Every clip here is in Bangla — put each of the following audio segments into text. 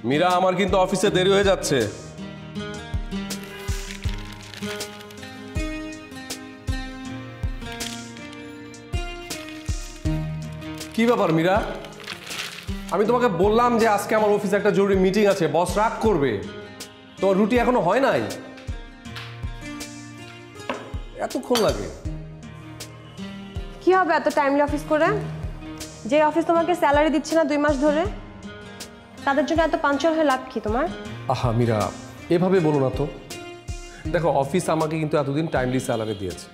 মীরা, আমার কিন্তু অফিসে দেরি হয়ে যাচ্ছে। কি ব্যাপার মীরা? আমি তোমাকে বললাম যে আজকে আমার অফিসে একটা জরুরি মিটিং আছে, বস রাগ করবে। তোমার রুটি এখনো হয় নাই, এতক্ষণ লাগে? কি হবে এত টাইমলি অফিস করে? যে অফিস তোমাকে স্যালারি দিচ্ছে না 2 মাস ধরে, তাদের জন্য এত পাঞ্চল হয়ে লাভ কি তোমার? আহা মীরা, এভাবে বলো না তো। দেখো, অফিস আমাকে কিন্তু এতদিন টাইমলি স্যালারি দিয়েছে।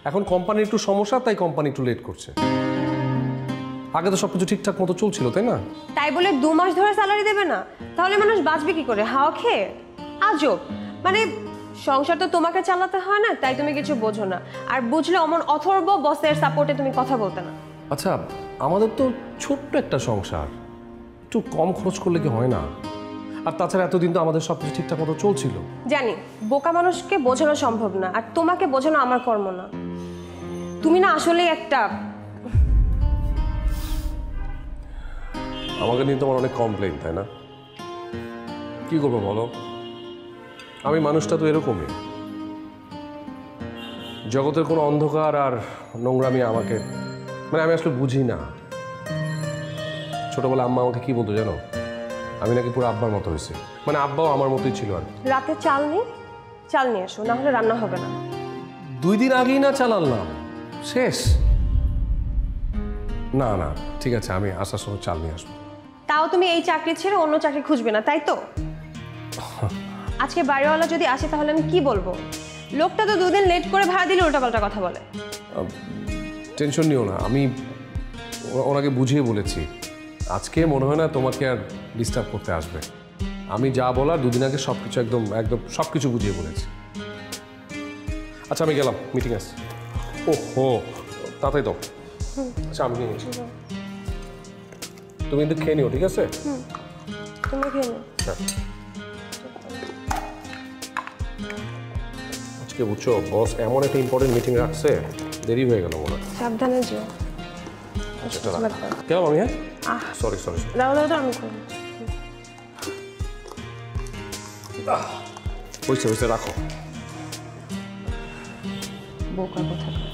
এখন কোম্পানির একটু সমস্যা, তাই কোম্পানি একটু লেট করছে। আগে তো সবকিছু ঠিকঠাক মতো চলছিল, তাই না? তাই বলে 2 মাস ধরে স্যালারি দেবে না? তাহলে মানুষ বাঁচবে কি করে, হাওয়া খেয়ে? আজব। মানে সংসার তো তোমাকে চালাতে হয় না, তাই তুমি কিছু বোঝো না। আর বুঝলে অমন অথর্ব বসের সাপোর্টে তুমি কথা বলতে না। আচ্ছা, আমাদের তো ছোট্ট একটা সংসার, একটু কম খরচ করলে কি হয় না? আর তাছাড়া এতদিন তো আমাদের সবকিছু ঠিকঠাক মতো চলছিল। জানি বোকা মানুষকে বোঝানো সম্ভব না, আর তোমাকে বোঝানো আমার কর্ম না। তুমি না আসলে একটা... আমাকে নিয়ে তোমার অনেক কমপ্লেইন, তাই না? কি করবো বলো, আমি মানুষটা তো এরকমই। জগতের কোনো অন্ধকার আর নোংরামি আমাকে, মানে আমি আসলে বুঝি না। ছোটবেলা আম্মা আমাকে কি বলতো জানো? আমি নাকি পুরো আব্বার মতো হয়েছে, মানে আব্বাও আমার মতোই ছিল। আর রাতে চাল নেই, চাল নিয়ে এসো, না হলে রান্না হবে না। 2 দিন আগেই না চাল আনলাম, শেষ। না না, ঠিক আছে, আমি আসার সময় চাল নিয়ে আসবো। তাও তুমি এই চাকরি ছেড়ে অন্য চাকরি খুঁজবে না, তাই তো? আজকে বাড়িওয়ালা যদি আসে তাহলে আমি কি বলবো? লোকটা তো 2 দিন লেট করে ভাড়া দিলে উল্টাপাল্টা কথা বলে। টেনশন নিও না, আমি ওনাকে বুঝিয়ে বলেছি। আজকে মনে হয় না তোমাকে আর ডিস্টার্ব করতে আসবে। আমি যা বলার 2 দিন আগে সবকিছু একদম একদম সবকিছু বুঝিয়ে বলেছি। আচ্ছা, আমি গেলাম, মিটিং আছে। ওহো, তাতেই তো। আচ্ছা, আমি নিয়ে নিচ্ছি। তুমি কিন্তু খেয়ে নিও, ঠিক আছে? তুমি খেয়ে নিও। আজকে বুঝছো, বস এমন একটা ইম্পর্টেন্ট মিটিং রাখছে, দেরি হয়ে গেল মনে হয়। সাবধানে যেও। গেলাম আমি। হ্যাঁ, সরি। দাও আমি করবো। হয়েছে, রাখো। বোকা কোথাকার।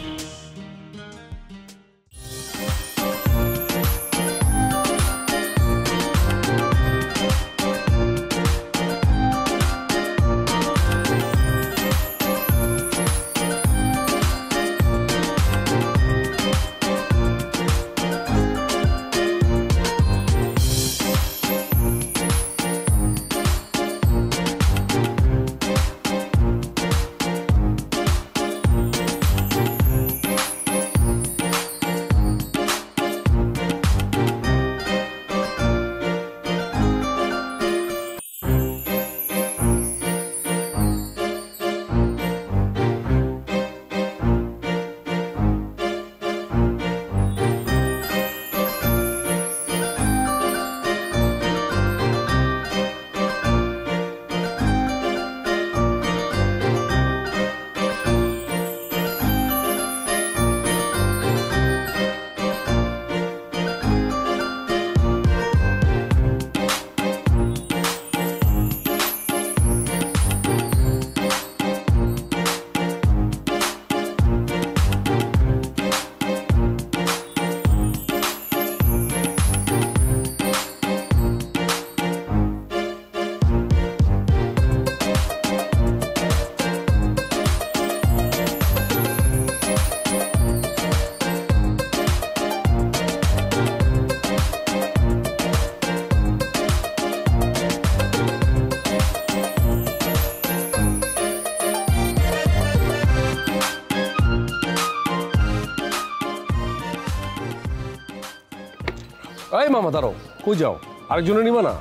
এই মামা, দাঁড়াও, কই যাও? আরেকজনের নিবা না?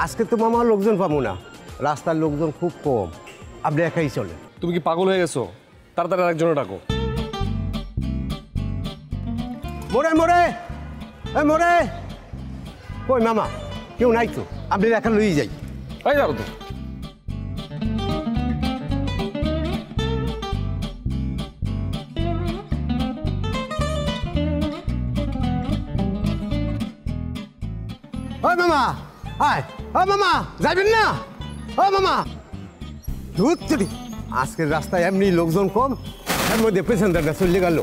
আজকে তো মামা লোকজন পাবো না, রাস্তার লোকজন খুব কম, আপনি একাই চলে। তুমি কি পাগল হয়ে গেছো? তাড়াতাড়ি আরেকজনের ডাকো। মোরে কই মামা? কেউ নাই তো, আপনি একা লই যাই। এই দাঁড়ো তো। ওই মামা, আয় ও মামা যাবেন না ও মামা ধুত চুরি আজকের রাস্তায় এমনি লোকজন কম এর মধ্যে পেছনদারটা চলে গেল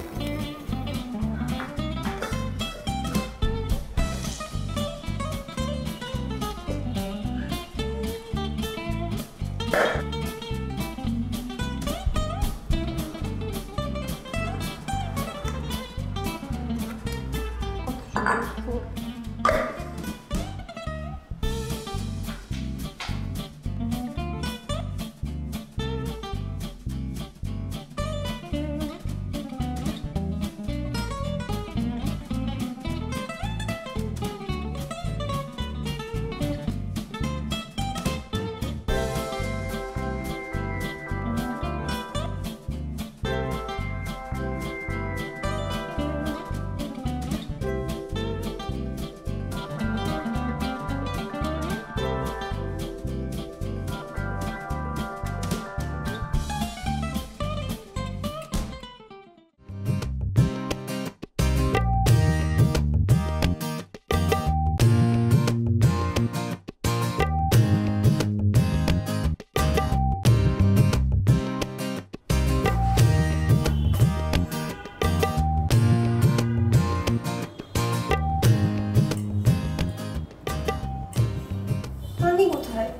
পানি কোথায়?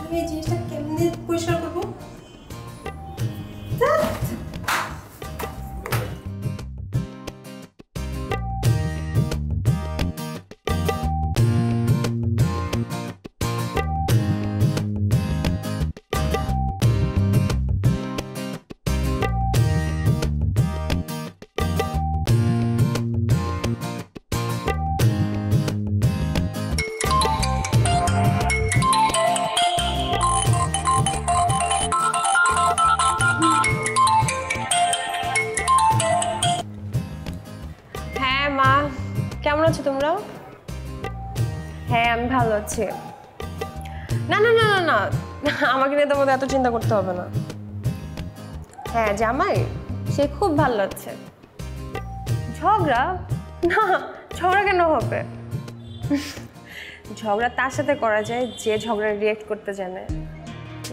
আমি এই জিনিসটা কেমনে পরিষ্কার করবো? হ্যাঁ মা, কেমন আছো তোমরা? হ্যাঁ আমি ভালো আছি। না না না না না, আমাকে নিয়ে তোমাদের এত চিন্তা করতে হবে না। হ্যাঁ জামাই, সে খুব ভালো লাগছে। ঝগড়া? না, ঝগড়া কেন হবে? ঝগড়া তার সাথে করা যায় যে ঝগড়া রিয়েক্ট করতে জানে।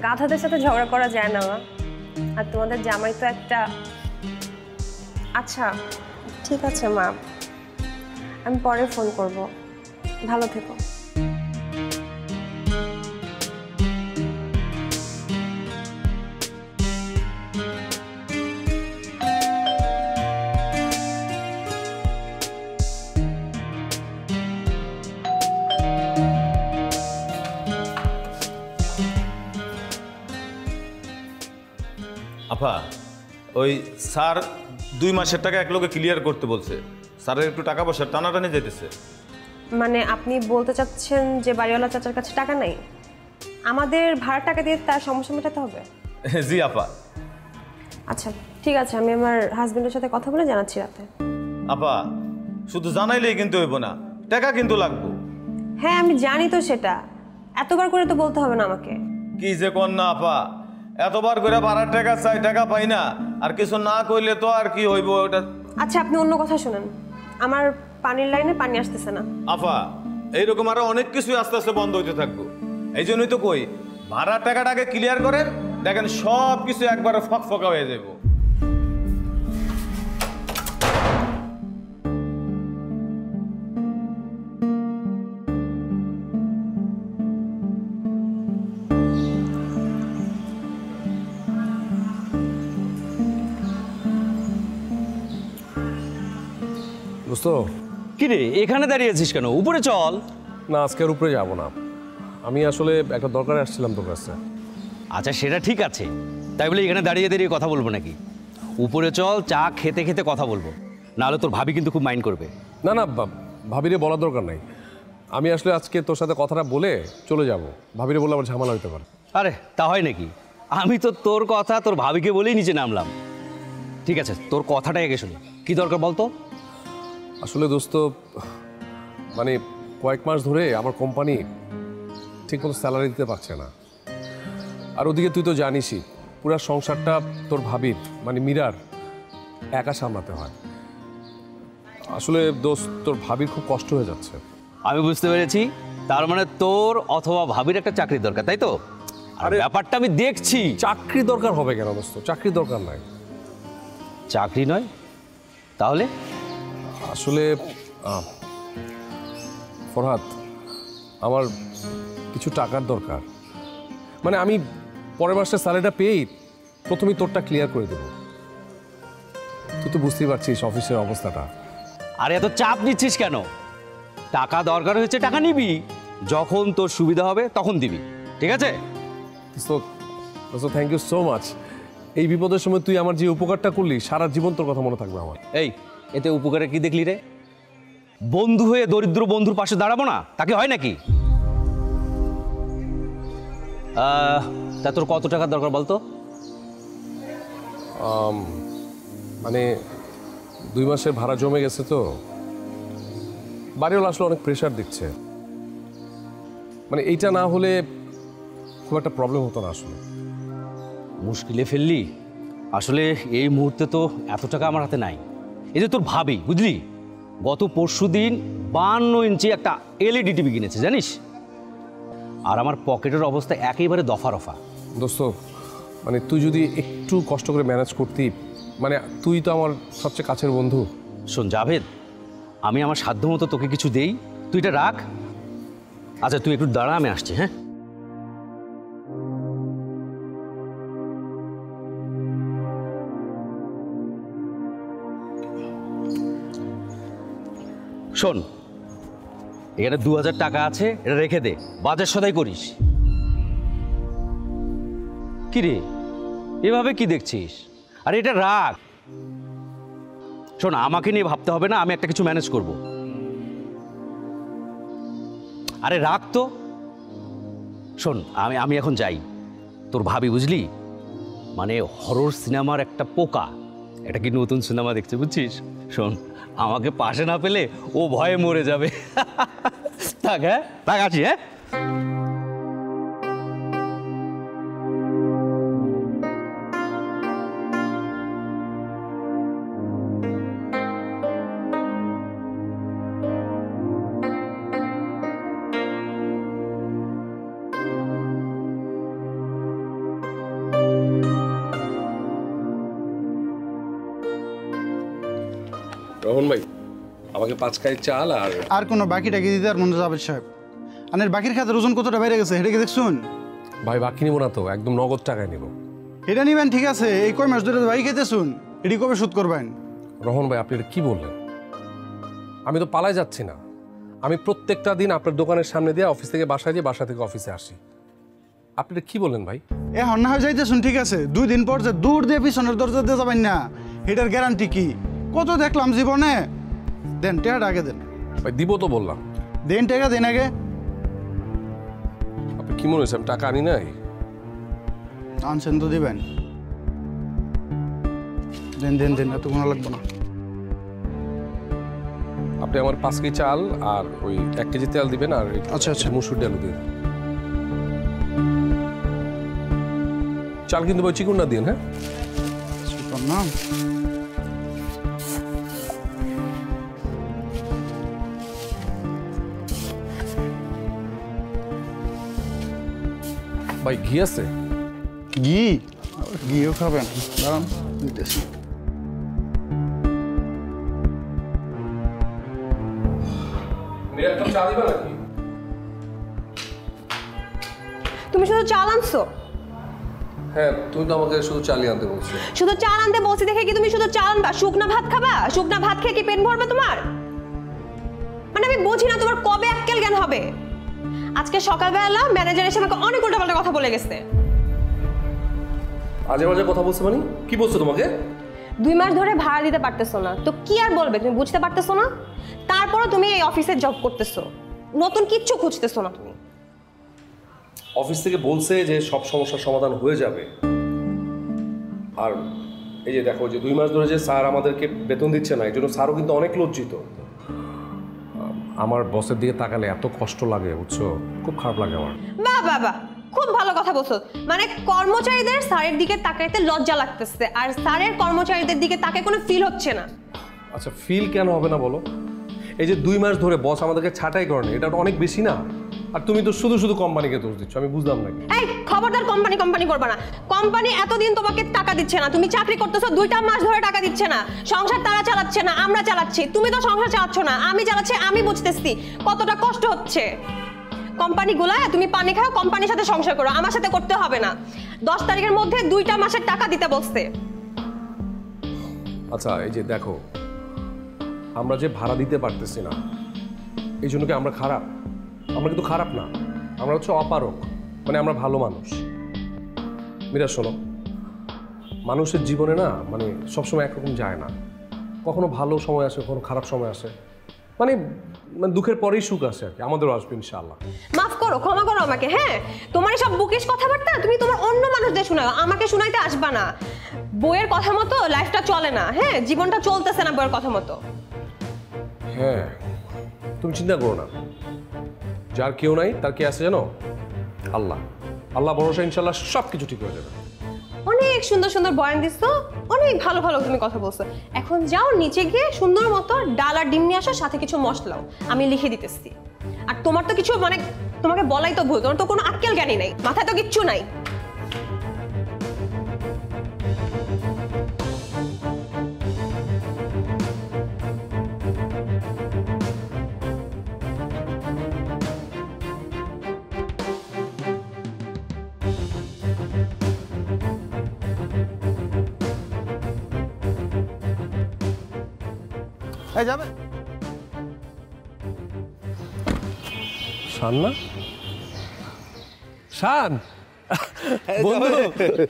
গাধাদের সাথে ঝগড়া করা যায় না মা। আর তোমাদের জামাই তো একটা। আচ্ছা ঠিক আছে মা, আমি পরে ফোন করব। ভালো থেকো। আপা ওই স্যার 2 মাসের টাকা এক লোকে ক্লিয়ার করতে বলছে। স্যারের একটু টাকা পয়সা টানাটানি যেতেছে। মানে আপনি বলতে চাচ্ছেন যে বাড়িওয়ালা চাচার কাছে টাকা নাই, আমাদের ভাড়ার টাকা দিয়ে তার সমস্যা মেটাতে হবে? জি আপা। আচ্ছা ঠিক আছে, আমি আমার হাজবেন্ডের সাথে কথা বলে জানাচ্ছি রাতে। আপা শুধু জানাইলেই কিন্তু হইব না, টাকা কিন্তু লাগবে। হ্যাঁ আমি জানি তো, সেটা এতবার করে তো বলতে হবে না আমাকে। কি যে কর না আপা, এতবার করে ভাড়ার টাকা চাই, টাকা পাই না, আর কিছু না কইলে তো আর কি হইব ওটা। আচ্ছা আপনি অন্য কথা শুনেন, আমার পানির লাইনে পানি আসতেছে না। আপা এইরকম আরো অনেক কিছু আস্তে আস্তে বন্ধ হইতে থাকবো। এই জন্যই তো কই ভাড়ার টাকাটাকে ক্লিয়ার করেন, দেখেন সব কিছু একবারে ফকফকা হয়ে যাব। দোস্ত, কিরে এখানে দাঁড়িয়ে আছিস কেন? উপরে চল। না আজকের উপরে যাব না, আমি আসলে একটা দরকারে আসছিলাম তোর কাছে। আচ্ছা সেটা ঠিক আছে, তাই বলে এখানে দাঁড়িয়ে দাঁড়িয়ে কথা বলবো নাকি? উপরে চল, চা খেতে খেতে কথা বলবো, নাহলে তোর ভাবি কিন্তু খুব মাইন্ড করবে। না না ভাবিরে বলার দরকার নাই, আমি আসলে আজকে তোর সাথে কথাটা বলে চলে যাব। ভাবিরে বললে আবার ঝামেলা হতে পারে। আরে তা হয় নাকি? আমি তো তোর কথা তোর ভাবিকে বলেই নিচে নামলাম। ঠিক আছে, তোর কথাটাই আগে শুনি, কি দরকার বলতো? আসলে দোস্ত, মানে কয়েক মাস ধরে আমার কোম্পানি ঠিকমতো স্যালারি দিতে পারছে না। আর ওদিকে তুই তো জানিসই, পুরো সংসারটা তোর ভাবির মানে মীরার একা সামলাতে হয়। আসলে দোস্ত, তোর ভাবির খুব কষ্ট হয়ে যাচ্ছে। আমি বুঝতে পেরেছি, তার মানে তোর অথবা ভাবির একটা চাকরির দরকার, তাই তো? আরে ব্যাপারটা আমি দেখছি। চাকরি দরকার হবে কেন দোস্ত? চাকরি দরকার নাই। চাকরি নয় তাহলে? আসলে ফরহাদ, আমার কিছু টাকার দরকার। মানে আমি পরের মাসে স্যালারিটা পেয়েই প্রথমেই তোরটা ক্লিয়ার করে দেবো। তুই তো বুঝতেই পারছিস অফিসের অবস্থাটা। আরে এত চাপ নিচ্ছিস কেন? টাকা দরকার হয়েছে, টাকা নিবি, যখন তোর সুবিধা হবে তখন দিবি, ঠিক আছে? So thank you so much. এই বিপদের সময় তুই আমার যে উপকারটা করলি, সারা জীবন তোর কথা মনে থাকবে আমার। এই, এতে উপকারে কি দেখলি রে? বন্ধু হয়ে দরিদ্র বন্ধুর পাশে দাঁড়াবো না, তাকে হয় নাকি? তা তোর কত টাকার দরকার বলতো? মানে 2 মাসের ভাড়া জমে গেছে তো, বাড়িওয়ালা আসলে অনেক প্রেশার দিচ্ছে। মানে এইটা না হলে খুব একটা প্রবলেম হতো না আসলে। মুশকিলে ফেললি। আসলে এই মুহূর্তে তো এত টাকা আমার হাতে নাই। এই যে তোর ভাবি, বুঝলি, গত পরশুদিন 52 ইঞ্চি একটা এলইডি টিভি কিনেছে, জানিস? আর আমার পকেটের অবস্থা একেবারে দফা রফা। দোস্ত, মানে তুই যদি একটু কষ্ট করে ম্যানেজ করতি, মানে তুই তো আমার সবচেয়ে কাছের বন্ধু। শোন জাভেদ, আমি আমার সাধ্যমতো তোকে কিছু দেই, তুই এটা রাখ। আচ্ছা তুই একটু দাঁড়া, আমি আসছি। হ্যাঁ, শোন, এখানে 2000 টাকা আছে, এটা রেখে দে, বাজার সদাই করিস। কি রে, এভাবে কি দেখছিস? আরে এটা রাখ। শোন, আমাকে নিয়ে ভাবতে হবে না, আমি একটা কিছু ম্যানেজ করব। আরে রাখ তো। শোন, আমি এখন যাই। তোর ভাবি, বুঝলি, মানে হরর সিনেমার একটা পোকা, এটা কি নতুন সিনেমা দেখছে, বুঝছিস? শোন, আমাকে পাশে না পেলে ও ভয়ে মরে যাবে। থাক, হ্যাঁ, থাক, আছি। হ্যাঁ, রহন ভাই, আমাকে 5 কাই চাল আর কোনো বাকি টাকি দিতে আর মনে যাবে সাহেব। আনের বাকির খাতের ওজন কতটা বাইরে গেছে এটা কি দেখছুন? ভাই বাকি নিব না তো, একদম নগদ টাকায় নিব। এটা নিবেন, ঠিক আছে? এই কয় মাস ধরে বাকি খেতেছুন, এটি কবে শোধ করবেন? রহন ভাই, আপনি এটা কি বললেন? আমি তো পালায় যাচ্ছি না। আমি প্রত্যেকটা দিন আপনার দোকানের সামনে দিয়ে অফিস থেকে বাসায় যাই, বাসা থেকে অফিসে আসি। আপনি এটা কি বললেন ভাই? এ হন্না হয়ে যাইতেছুন, ঠিক আছে? 2 দিন পর যে দূর দিয়ে পিছনের দরজা দিয়ে যাবেন না, এটার গ্যারান্টি কি? কত দেখলাম জীবনে। দেন টাকাটা আগে দেন। ভাই দিব তো বললাম। দেন টাকা, দেন আগে। আপনি কি মনে হচ্ছে আমি টাকা আনি নাই? আনছেন তো দিবেন। দেন দেন দেন, এত কোনো লাগবে না। আপনি আমার 5 কেজি চাল আর ওই 1 কেজি তেল দিবেন, আর আচ্ছা, আচ্ছা। মুসুর ডাল দিন। চাল কিন্তু ভাই চিকুন না দিন। হ্যাঁ, সুপার না। ভাই ঘি আছে? ঘি? ঘিও খাবেন? দাঁড়ান দিতেছি। চা দিবা নাকি? তুমি শুধু চাল আনছো? হ্যাঁ, তুমি তো আমাকে শুধু চালিয়ে আনতে বলছো। শুধু চাল আনতে বলছি দেখে কি তুমি শুধু চাল আনবা? শুকনা ভাত খাবা? শুকনা ভাত খেয়ে কি পেট ভরবে তোমার? মানে আমি বুঝি না তোমার কবে আক্কেল জ্ঞান হবে। আজকে সকালবেলা ম্যানেজার এসে আমাকে অনেক উল্টাপাল্টা কথা বলে গেছে। আজে বাজে কথা বলছে মানে? কি বলছো তোমাকে? 2 মাস ধরে ভাড়া দিতে পারতেছো না, তো কি আর বলবে? তুমি বুঝতে পারতেছো না? তারপরও তুমি এই অফিসে জব করতেছো, নতুন কিচ্ছু খুঁজতেছো না তুমি। অফিস থেকে বলছে যে সব সমস্যার সমাধান হয়ে যাবে। আর এই যে দেখো, যে 2 মাস ধরে যে স্যার আমাদেরকে বেতন দিচ্ছে না, এই জন্য স্যারও কিন্তু অনেক লজ্জিত। আমার বসের দিকে তাকালে এত কষ্ট লাগে, বুঝছো? খুব খারাপ লাগে আমার। বাহ বাহ বাহ, খুব ভালো কথা বলছো। মানে কর্মচারীদের স্যারের দিকে তাকাইতে লজ্জা লাগতেছে, আর স্যারের কর্মচারীদের দিকে তাকে কোনো ফিল হচ্ছে না। আচ্ছা ফিল কেন হবে না বলো? এই যে 2 মাস ধরে বস আমাদেরকে ছাঁটাই করে না, এটা অনেক বেশি না? আর তুমি তো শুধু শুধু কোম্পানিকে দোষ দিচ্ছ, আমি বুঝলাম না। এই খবরদার কোম্পানি কোম্পানি করবা না। কোম্পানি এতদিন তোমাকে টাকা দিচ্ছে না, তুমি চাকরি করতেছো 2টা মাস ধরে টাকা দিচ্ছে না। সংসার তারা চালাচ্ছে না, আমরা চালাচ্ছি। তুমি তো সংসার চালাচ্ছ না, আমি চালাচ্ছি। আমি বুঝতেছি কতটা কষ্ট হচ্ছে। কোম্পানিগুলা তুমি পানি খাও, কোম্পানির সাথে সংসার করো, আমার সাথে করতে হবে না। 10 তারিখের মধ্যে 2টা মাসের টাকা দিতে বলছে। আচ্ছা এই যে দেখো, আমরা যে ভাড়া দিতে পারতেছি না, এই জন্য কি আমরা খারাপ? আমরা কিন্তু খারাপ না, আমরা হচ্ছে অপারক, মানে আমরা ভালো মানুষ। মীরা শোনো, মানুষের জীবনে না মানে সবসময় একরকম যায় না, কখনো ভালো সময় আসে, কখনো খারাপ সময় আসে, মানে দুঃখের পরেই সুখ আসে আর কি। আমাদেরও আসবে ইনশাআল্লাহ। মাফ করো, ক্ষমা করো আমাকে। হ্যাঁ, তোমার সব বুকিশ কথাবার্তা তুমি তোমার অন্য মানুষদের শোনাও, আমাকে শোনাইতে আসবা না। বইয়ের কথা মতো লাইফটা চলে না। হ্যাঁ, জীবনটা চলতেছে না বইয়ের কথা মতো। হ্যাঁ, তুমি চিন্তা করো না, যার কেউ নাই তার কে আছে জানো? আল্লাহ। আল্লাহ ভরসা, ইনশাআল্লাহ সব কিছু ঠিক হয়ে যাবে। অনেক সুন্দর সুন্দর বয়ান দিছো, অনেক ভালো ভালো তুমি কথা বলছো। এখন যাও নিচে গিয়ে সুন্দর মতো ডাল আর ডিম নিয়ে আসো, সাথে কিছু মশলাও আমি লিখে দিতেছি। আর তোমার তো কিছু মানে তোমাকে বলাই তো ভুল, তোমার তো কোনো আক্কেল জ্ঞানী নাই, মাথায় তো কিচ্ছু নাই। এই যাবে শান না? শান বন্ধু,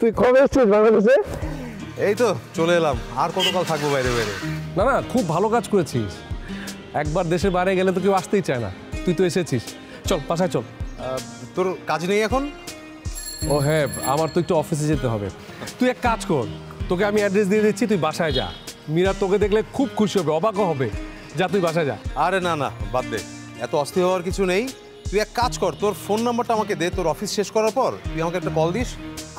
তুই কবে এসছিস বাংলাদেশে? এই তো চলে এলাম, আর কতকাল থাকবো বাইরে বাইরে? না না খুব ভালো কাজ করেছিস। একবার দেশের বাইরে গেলে তো কেউ আসতেই চায় না, তুই তো এসেছিস। চল বাসায় চল। তোর কাজ নেই এখন? ও হ্যাঁ, আমার তো একটু অফিসে যেতে হবে। তুই এক কাজ কর, তোকে আমি অ্যাড্রেস দিয়ে দিচ্ছি, তুই বাসায় যা। মীরা তোকে দেখলে খুব খুশি হবে, অবাকও হবে। যা তুই বাসায় যা। আরে না না বাদ দে, এত অস্থির হওয়ার কিছু নেই। তুই এক কাজ কর, তোর ফোন নাম্বারটা আমাকে দে, তোর অফিস শেষ করার পর তুই আমাকে একটা কল দিস,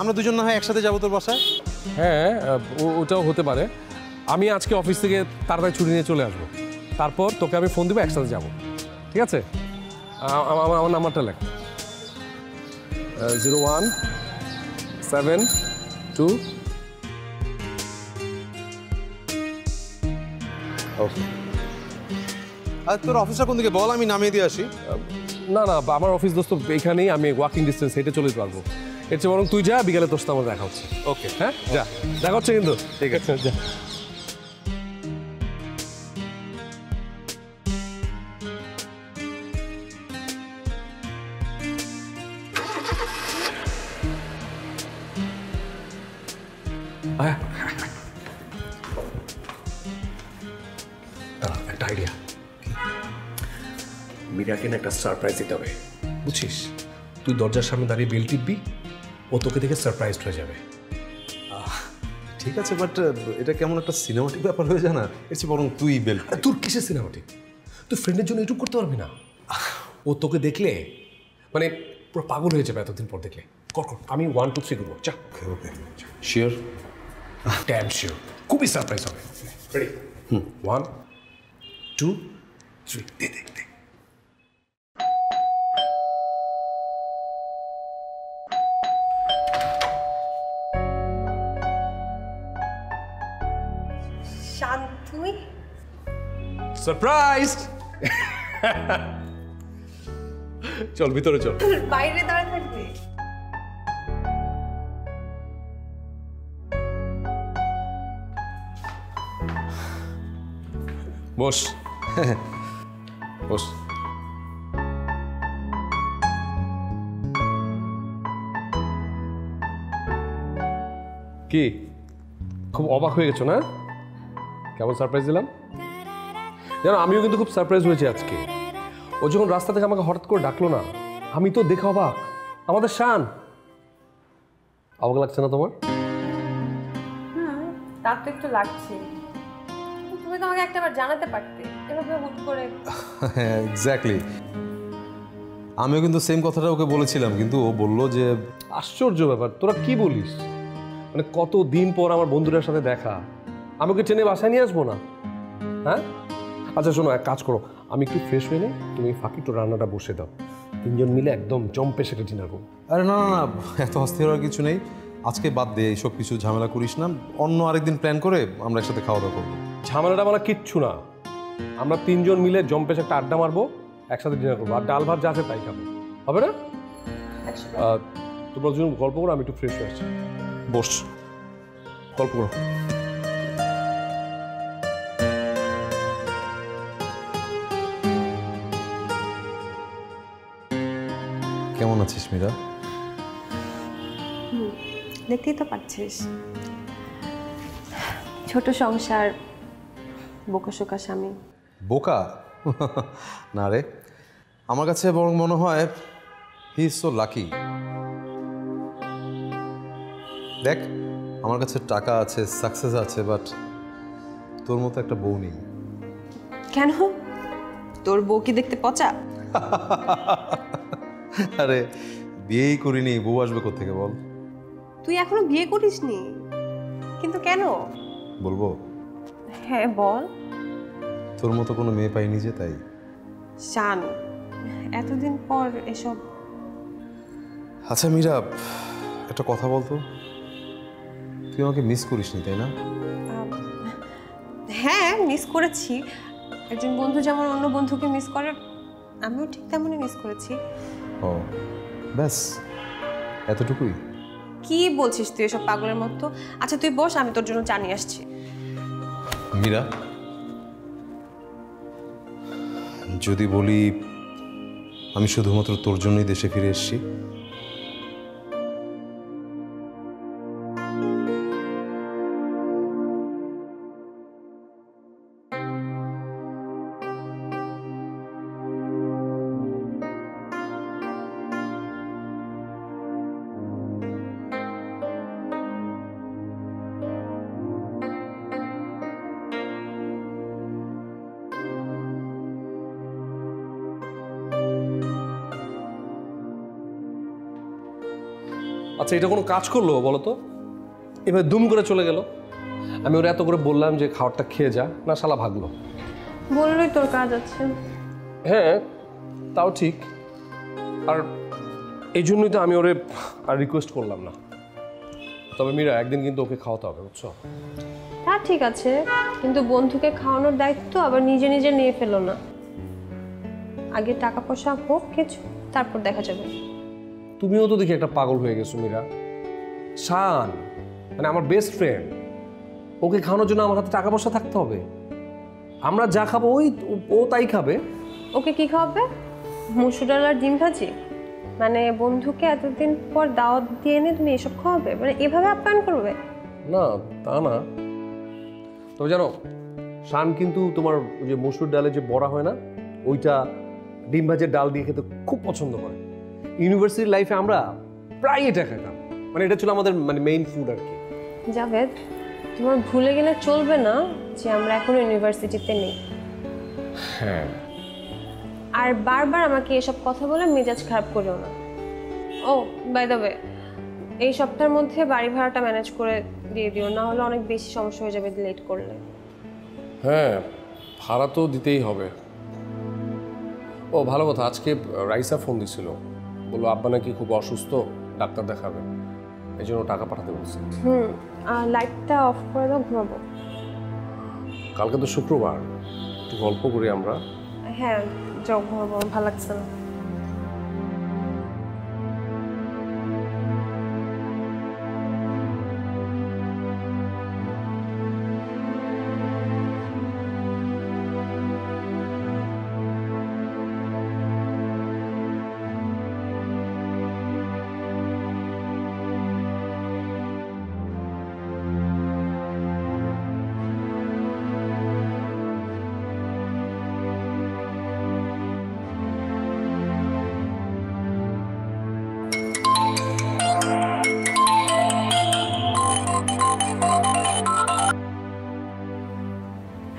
আমরা দুজন না হয় একসাথে যাবো তোর বাসায়। হ্যাঁ, ওটাও হতে পারে। আমি আজকে অফিস থেকে তাড়াতাড়ি ছুটি নিয়ে চলে আসবো, তারপর তোকে আমি ফোন দেবো, একসাথে যাবো। ঠিক আছে? আমার নাম্বারটা লেখ, 0172। ওকে, আর তোর অফিসটা কোন দিকে বল, আমি নামিয়ে দিয়ে আসি। না না, আমার অফিস দোস্ত এখানেই, আমি ওয়াকিং ডিস্টেন্স হেঁটে চলে যেতে পারবো। এর চেয়ে বরং তুই যা, বিকালে তোর সাথে আমার দেখা হচ্ছে। ওকে হ্যাঁ যা, দেখা হচ্ছে কিন্তু। ঠিক আছে। যা। আয়। দাঁড়া, একটা আইডিয়া। মীরাকে না একটা সারপ্রাইজ দিতে হবে, বুঝছিস? তুই দরজার সামনে দাঁড়িয়ে বেল টিপবি, ও তোকে দেখে সারপ্রাইজড হয়ে যাবে। ঠিক আছে, বাট এটা কেমন একটা সিনেমাটিক ব্যাপার হয়ে যায় না? এর চেয়ে বরং তুই বেল। তোর কিসের সিনেমাটিক? তুই ফ্রেন্ডের জন্য এটুকু করতে পারবি না? ও তোকে দেখলে মানে পুরো পাগল হয়ে যাবে এতদিন পর দেখলে। কর কর, আমি 1 2 3 করবো। চা। ওকে, শিওর? ড্যাম শিওর, খুবই সারপ্রাইজ হবে। রেডি? 1 2 3, দে দে দে। শান্তি সারপ্রাইজ। চল ভিতরে চল। বাইরে দাঁড়া থাকবে। বস বস। কি খুব অবাক হয়ে গেছো না? কেমন সারপ্রাইজ দিলাম জানো? আমিও কিন্তু খুব সারপ্রাইজ হয়েছি আজকে। ও যখন রাস্তা থেকে আমাকে হঠাৎ করে ডাকলো না, আমি তো দেখে অবাক। আমাদের শান। অবাক লাগছে না তোমার? তার তো একটু লাগছে, তুমি তো আমাকে একটাবার জানাতে পারতে, এভাবে হুট করে। হ্যাঁ এক্স্যাক্টলি, আমিও কিন্তু সেম কথাটা ওকে বলেছিলাম, কিন্তু ও বললো যে আশ্চর্য ব্যাপার, তোরা কি বলিস? মানে কত দিন পর আমার বন্ধুদের সাথে দেখা, আমাকে ট্রেনে বাসায় নিয়ে আসবো না? হ্যাঁ আচ্ছা শোনো, এক কাজ করো, আমি একটু ফ্রেশ হয়ে নিই, তুমি ফাঁকি একটু রান্নাটা বসে দাও, তিনজন মিলে একদম জম্পে সেটা ডিনার করবো। আরে না না না, এত অস্থির হওয়ার কিছু নেই, আজকে বাদ দে, এইসব কিছু ঝামেলা করিস না, অন্য আরেকদিন প্ল্যান করে আমরা একসাথে খাওয়া দাওয়া করবো। ঝামেলাটা মানে কিচ্ছু না, আমরা তিনজন মিলে জম্পেশ একটা আড্ডা মারবো, একসাথে ডিনার করবো, আর ডাল ভাত যা আছে তাই খাবো, হবে না? তোমরা দুজন গল্প করো, আমি একটু ফ্রেশ হয়ে আসছি। বস, গল্প করো। কেমন আছিস মীরা? দেখতেই তো পাচ্ছিস, ছোট সংসার, বোকাশোকা স্বামী। বোকা? না রে, আমার কাছে বরং মনে হয় হি ইজ সো লাকি। দেখ, আমার কাছে টাকা আছে, সাকসেস আছে, বাট তোর মতো একটা বউ নেই। কেন, তোর বউ কি দেখতে পচা? আরে বিয়েই করিনি, বউ আসবে কোত্থেকে বল? তুই এখনো বিয়ে করিসনি, কিন্তু কেন? বলবো? হ্যাঁ বল। তোর মতো কোনো মেয়ে পাইনি যে, তাই। শান, এতদিন পর এসব। আচ্ছা মীরা, একটা কথা বলতো, তুই আমাকে মিস করিসনি তাই না? হ্যাঁ মিস করেছি, একজন বন্ধু যেমন অন্য বন্ধুকে মিস করে, আমিও ঠিক তেমনই মিস করেছি। ও ব্যাস, এতটুকুই? কি বলছিস তুই এসব পাগলের মতো? আচ্ছা তুই বস, আমি তোর জন্য চা নিয়ে আসছি। মীরা, যদি বলি আমি শুধুমাত্র তোর জন্যই দেশে ফিরে এসেছি, আচ্ছা এটা কোনো কাজ করলো বলো তো? এবার দুম করে চলে গেল, আমি ওরা এত করে বললাম যে খাবারটা খেয়ে যা, না শালা ভাগলো। বললই তোর কাজ আছে। হ্যাঁ তাও ঠিক, আর এই জন্যই তো আমি ওরে আর রিকোয়েস্ট করলাম না। তবে মীরা, একদিন কিন্তু ওকে খাওয়াতে হবে, বুঝছো? হ্যাঁ ঠিক আছে, কিন্তু বন্ধুকে খাওয়ানোর দায়িত্ব আবার নিজে নিজে নিয়ে ফেলো না, আগে টাকা পয়সা হোক কিছু, তারপর দেখা যাবে। তুমিও তো দেখি একটা পাগল হয়ে গেছো মীরা। শান মানে আমার বেস্ট ফ্রেন্ড, ওকে খাওয়ানোর জন্য আমার হাতে টাকা পয়সা থাকতে হবে? আমরা যা খাবো ওই ও তাই খাবে। ওকে কি খাওয়াবে? মুসুর ডাল আর ডিম ভাজি? মানে বন্ধুকে এতদিন পর দাওয়াত দিয়ে এনে তুমি এসব খাওয়াবে? মানে এভাবে আপ্যায়ন করবে? না তা না, তবে জানো শান কিন্তু তোমার ওই যে মসুর ডালে যে বড়া হয় না, ওইটা ডিম ভাজের ডাল দিয়ে খেতে খুব পছন্দ করে। ইউনিভার্সিটি লাইফে আমরা প্রায় এটা খেতাম, মানে এটা ছিল আমাদের মানে মেইন ফুড আর কি। জাভেদ, তোমার ভুলে গেলে চলবে না যে আমরা এখন ইউনিভার্সিটিতে নেই। হ্যাঁ, আর বারবার আমাকে এসব কথা বলে মেজাজ খারাপ করিও না। ও বাই দ্য ওয়ে, এই সপ্তাহের মধ্যে বাড়ি ভাড়াটা ম্যানেজ করে দিয়ে দিও, না হলে অনেক বেশি সমস্যা হয়ে যাবে লেট করলে। হ্যাঁ ভাড়া তো দিতেই হবে। ও ভালো কথা, আজকে রাইসা ফোন দিছিল, বললো আব্বা নাকি খুব অসুস্থ, ডাক্তার দেখাবে, এই জন্য টাকা পাঠাতে বলছে। আর লাইটটা অফ করে দাও, ঘুমাবো। কালকে তো শুক্রবার, একটু গল্প করি আমরা। হ্যাঁ যাও ঘুমাবো, ভালো লাগছে না।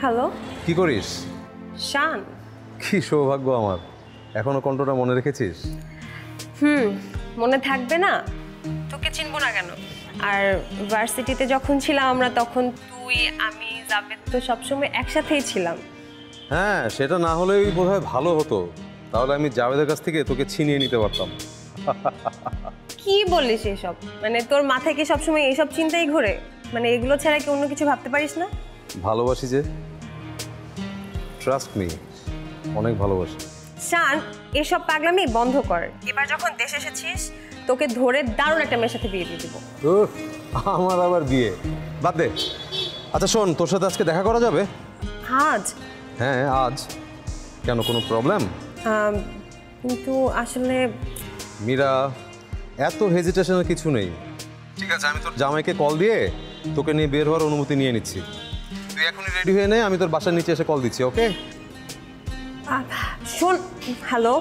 হ্যালো, কি করিস? শান। কি সৌভাগ্য আমার, এখনো কণ্ঠটা মনে রেখেছিস? মনে থাকবে না? তোকে চিনবো না কেন? আর ভার্সিটিতে যখন ছিলাম আমরা, তখন তুই, আমি, ক্লাবে তো সবসময় একসাথেই ছিলাম। হ্যাঁ, সেটা না হলেই বোধহয় ভালো হতো, তাহলে আমি জাভেদের কাছ থেকে তোকে ছিনিয়ে নিতে পারতাম। কি বলিস এসব? মানে তোর মাথায় কি সবসময় এইসব চিন্তাই ঘোরে? মানে এগুলো ছাড়া কি অন্য কিছু ভাবতে পারিস না? ভালোবাসি যে, ট্রাস্ট মি, অনেক ভালোবাসি। শান, এসব পাগলামি বন্ধ কর। এবার যখন দেশে এসেছিস তোকে ধরে দারুণ একটা মেয়ের সাথে বিয়ে দিয়ে দেবো। উফ, আমার আবার বিয়ে বাদ দে। আচ্ছা শোন, তোর সাথে আজকে দেখা করা যাবে? আজ? হ্যাঁ আজ। কেন, কোনো প্রবলেম? কিন্তু আসলে মীরা, এত হেজিটেশনের কিছু নেই। ঠিক আছে, আমি তোর জামাইকে কল দিয়ে তোকে নিয়ে বের হওয়ার অনুমতি নিয়ে নিচ্ছি। তুই এখনই রেডি হয়ে নে, আমি তোর বাসার নিচে এসে কল দিচ্ছি, ওকে? শোন, হ্যালো।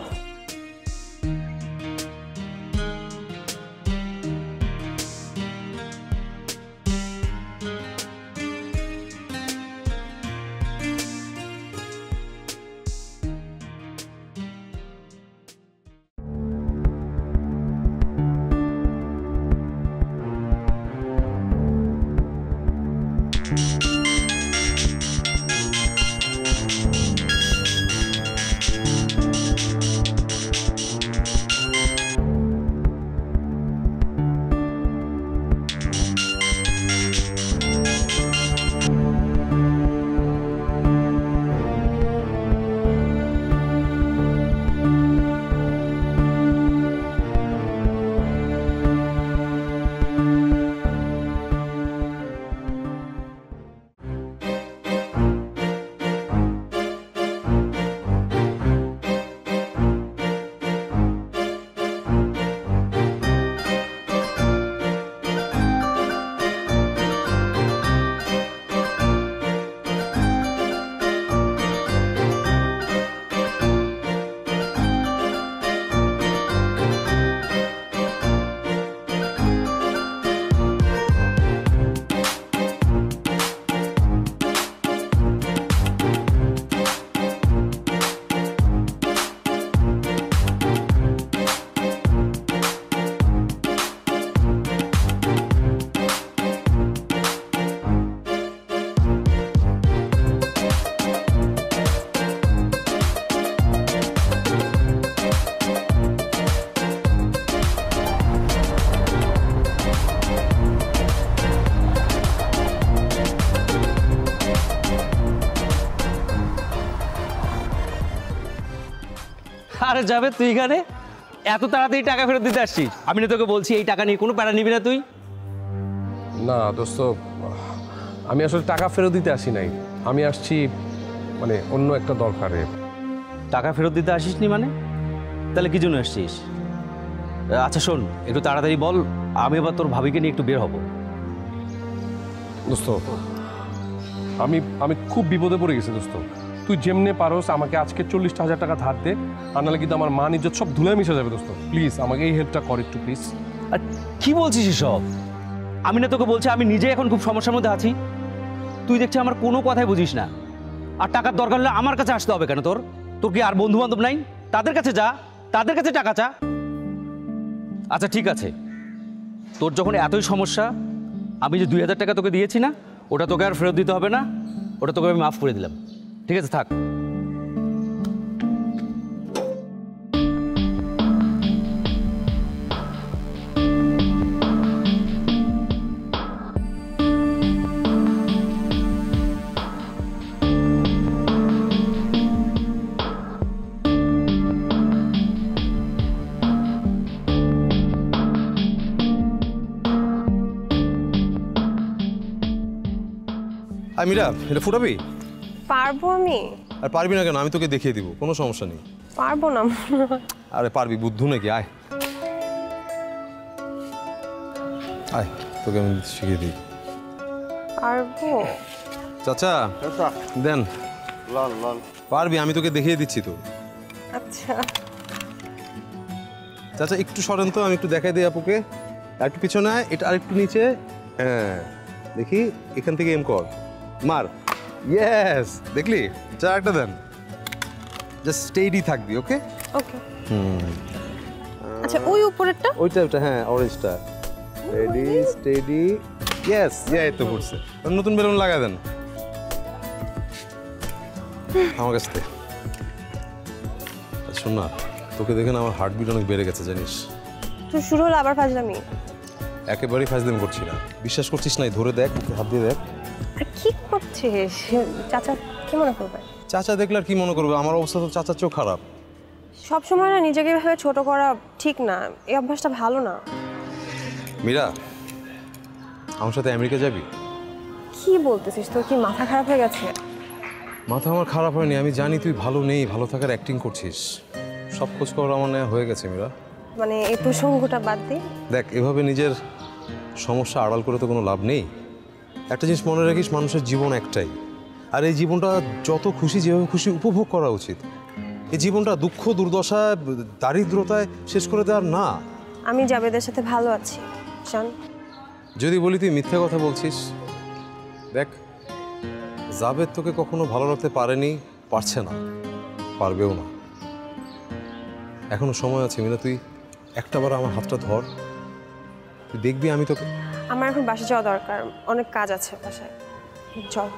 আরে যাবে তুই এখানে এত তাড়াতাড়ি টাকা ফেরত দিতে আসছিস? আমি না তোকে বলছি এই টাকা নিয়ে কোনো প্যারা নিবি না তুই? না দোস্ত, আমি আসলে টাকা ফেরত দিতে আসি নাই। আমি আসছি মানে অন্য একটা দরকারে। টাকা ফেরত দিতে আসিসনি মানে? তাহলে কি জন্য আসছিস? আচ্ছা শোন, একটু তাড়াতাড়ি বল, আমি এবার তোর ভাবিকে নিয়ে একটু বের হব। দোস্ত, আমি আমি খুব বিপদে পড়ে গেছি দোস্ত। তুই যেমনে পারোস আমাকে আজকে 40,000 টাকা ধার দে, আর নাহলে কিন্তু আমার মান ইজ্জত সব ধুলে মিশে যাবে দোস্ত। প্লিজ আমাকে এই হেল্পটা কর একটু প্লিজ। আর কি বলছিস এসব? আমি না তোকে বলছি আমি নিজে এখন খুব সমস্যার মধ্যে আছি, তুই দেখছি আমার কোনো কথাই বুঝিস না। আর টাকার দরকার হলে আমার কাছে আসতে হবে কেন? তোর তোর কি আর বন্ধু বান্ধব নাই? তাদের কাছে যা, তাদের কাছে টাকা চা। আচ্ছা ঠিক আছে, তোর যখন এতই সমস্যা, আমি যে 2,000 টাকা তোকে দিয়েছি না, ওটা তোকে আর ফেরত দিতে হবে না, ওটা তোকে আমি মাফ করে দিলাম। ঠিক আছে, থাক। মীরা, এটা ফুটাবি? পারবো আমি? আর পারবি না কেন? আমি তোকে দেখিয়ে দিব, কোনো সমস্যা নেই। পারবো না। আরে পারবি, বুদ্ধু নাকি? আয় আয়, তোকে আমি শিখিয়ে দিই। পারবো চাচা দেন, পারবি, আমি তোকে দেখিয়ে দিচ্ছি তো। আচ্ছা চাচা একটু সরেন তো, আমি একটু দেখাই দিই আপুকে। আর একটু পিছনে আয়, এটা আর একটু নিচে। হ্যাঁ দেখি, এখান থেকে এম কর, মার। ইয়েস, দেখলি? চা একটা দেন, জাস্ট স্টেডি থাকবি। ওকে ওকে। আচ্ছা ওই উপরেরটা? ওইটা, হ্যাঁ অরেঞ্জটা। Ready, steady, yes. এই তো পড়ছে। নতুন বেলুন লাগা দেন। আমার কাছ থেকে। শোন না, তোকে দেখে না আমার হার্টবিট অনেক বেড়ে গেছে জানিস। তো শুরু হলো আবার ফাজলামি। একেবারেই ফাজলামি করছি না, বিশ্বাস করছিস না? ধরে দেখ, ওকে হাত দিয়ে দেখ। আর কি করছিস? চাচা কি মনে করবে? চাচা দেখলে আর কি মনে করবে? আমার অবস্থা তো চাচার চেয়েও খারাপ। সব সময় না নিজেকে এভাবে ছোট করা ঠিক না, এই অভ্যাসটা ভালো না। মীরা, আমার সাথে আমেরিকা যাবি? কি বলতেছিস? তোর কি মাথা খারাপ হয়ে গেছে? মাথা আমার খারাপ হয়নি, আমি জানি তুই ভালো নেই, ভালো থাকার অ্যাক্টিং করছিস। সব খোঁজ খবর আমার নেওয়া হয়ে গেছে মীরা। মানে এই প্রসঙ্গটা বাদ দে। দেখ, এভাবে নিজের সমস্যা আড়াল করে তো কোনো লাভ নেই। একটা জিনিস মনে রাখিস, মানুষের জীবন একটাই, আর এই জীবনটা যত খুশি যেভাবে খুশি উপভোগ করা উচিত। এই জীবনটা দুঃখ দুর্দশা দারিদ্রতায় শেষ করে দেওয়ার না। আমি জাবেদের সাথে ভালো আছি শান। যদি বলি তুই মিথ্যে কথা বলছিস, দেখ জাবেদ তোকে কখনো ভালো রাখতে পারেনি, পারছে না, পারবেও না। এখনো সময় আছে মীরা, তুই একটাবার আমার হাতটা ধর, তুই দেখবি আমি তোকে। আমার এখন বাসা যাওয়া দরকার, অনেক কাজ আছে বাসায়। চল।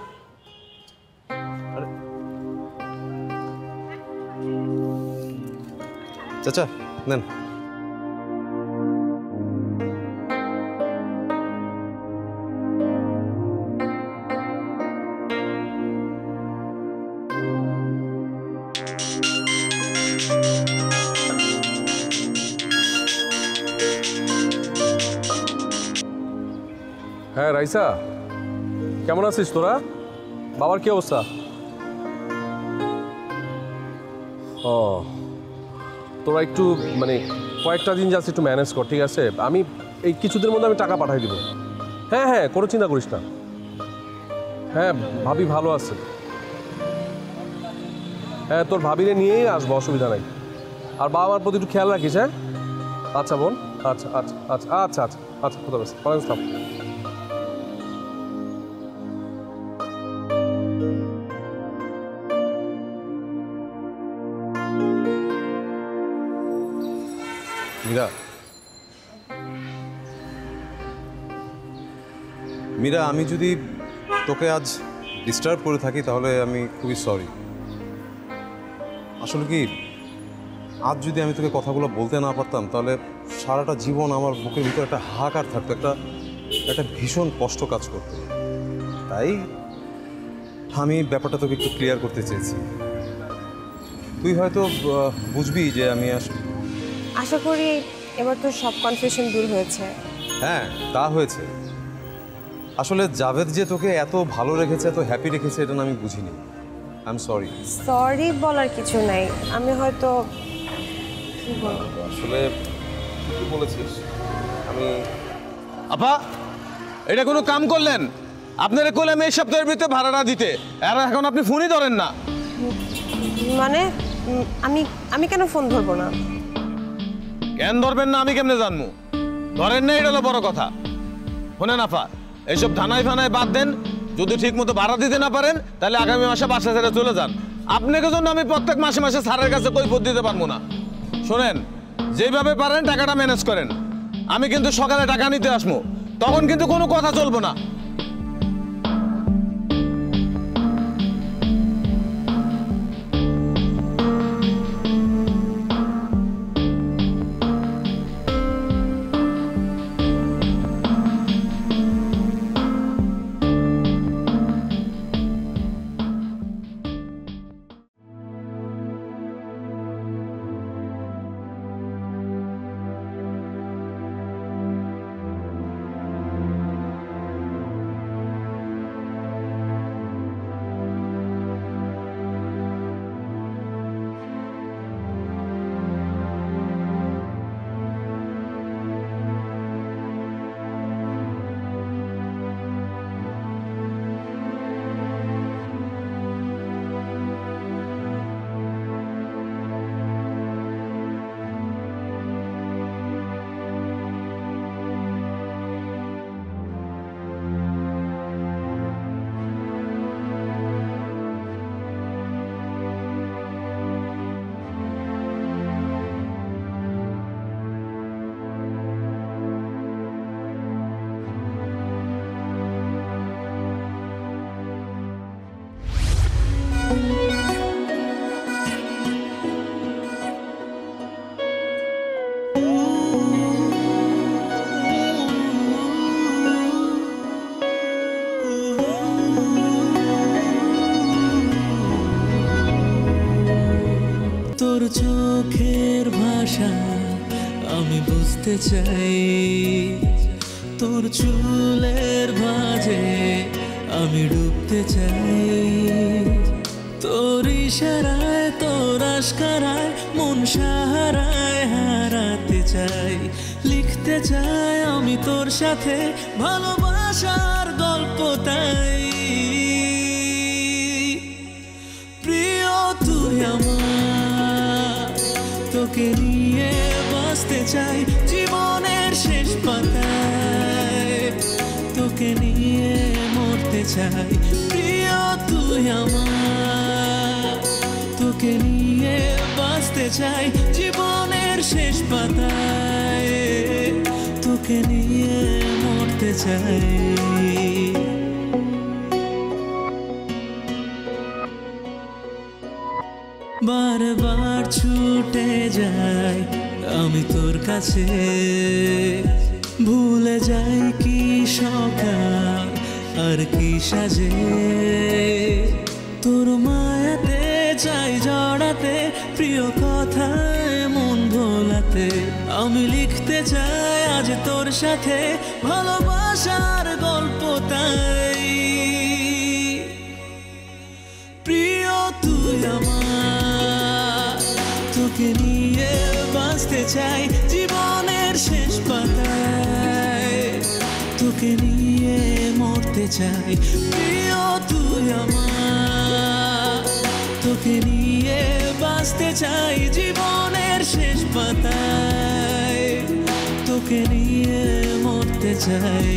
চাচা নেন। হ্যাঁ রাইসা, কেমন আছিস তোরা? বাবার কি অবস্থা? ও, তোরা একটু মানে কয়েকটা দিন যাচ্ছে একটু ম্যানেজ কর, ঠিক আছে? আমি এই কিছুদিনের মধ্যে আমি টাকা পাঠিয়ে দিব। হ্যাঁ হ্যাঁ, কোনো চিন্তা করিস না। হ্যাঁ, ভাবি ভালো আছে। হ্যাঁ, তোর ভাবিরে নিয়েই আসবো, অসুবিধা নাই। আর বাবা মার প্রতি একটু খেয়াল রাখিস। হ্যাঁ, আচ্ছা বোন, আচ্ছা আচ্ছা আচ্ছা আচ্ছা আচ্ছা আচ্ছা, কোথাও আসলাম। মীরা, মীরা, আমি যদি তোকে আজ ডিস্টার্ব করে থাকি তাহলে আমি খুবই সরি। আসলে কি, আজ যদি আমি তোকে কথাগুলো বলতে না পারতাম তাহলে সারাটা জীবন আমার বুকের ভিতরে একটা হাহাকার থাকতো, একটা ভীষণ কষ্ট কাজ করতো। তাই আমি ব্যাপারটা তোকে একটু ক্লিয়ার করতে চেয়েছি। তুই হয়তো বুঝবি যে আমি আশা করি এবার তো সব কনফিউশন দূর হয়েছে। হ্যাঁ, তা হয়েছে। আসলে জাভেদ যে তোকে এত ভালো রেখেছে, এত হ্যাপি রেখেছে, এটা না আমি বুঝিনি। I am sorry. সরি বলার কিছু নাই, আমি হয়তো কি বলবো, আসলে তুই বলেছিস আমি। আপা, এটা কোনো কাম করলেন? আপনারা কইলাম এই সপ্তাহের ভিতরে ভাড়াটা দিতে, আর এখন আপনি ফোনই ধরেন না। মানে আমি আমি কেন ফোন ধরবো না? কেন ধরবেন না আমি কেমনে জানবো? ধরেন না, এটা হলো বড় কথা। শোনেন আপা, এইসব থানায় ফানায় বাদ দেন। যদি ঠিক মতো ভাড়া দিতে না পারেন তাহলে আগামী মাসে বাসা ছেড়ে চলে যান। আপনাকে জন্য আমি প্রত্যেক মাসে মাসে স্যারের কাছে কৈফিয়ত দিতে পারবো না। শোনেন, যেভাবে পারেন টাকাটা ম্যানেজ করেন। আমি কিন্তু সকালে টাকা নিতে আসবো, তখন কিন্তু কোনো কথা চলবো না। নেশা আমি বুঝতে চাই, তোর চুলের ভাঁজে আমি ডুবতে চাই, তোর ইশারায় তোর আশকারায় মন সাহারায় হারাতে চাই, লিখতে চাই আমি তোর সাথে ভালোবাসার গল্প তাই। প্রিয় তুই আমার, তোকে নিয়ে বাঁচতে চাই জীবনের শেষ পাতায়, তোকে নিয়ে মরতে চাই। প্রিয় তুই আমার, তোকে নিয়ে বাঁচতে চাই জীবনের শেষ পাতায়, তোকে নিয়ে মরতে চাই। বারবার ছুটে যাই আমি তোর কাছে, ভুলে যাই কি সকাল আর কি সাজে, তোর মায়াতে চাই জড়াতে, প্রিয় কথায় মন ভোলাতে, আমি লিখতে চাই আজ তোর সাথে ভালোবাসার গল্প তাই। প্রিয় তুই আমার, তোকে নিয়ে বাঁচতে চাই জীবনের শেষ পাতায়, তোকে নিয়ে মরতে চাই। প্রিয় তুই আমার, তোকে নিয়ে বাঁচতে চাই জীবনের শেষ পাতায়, তোকে নিয়ে মরতে চাই।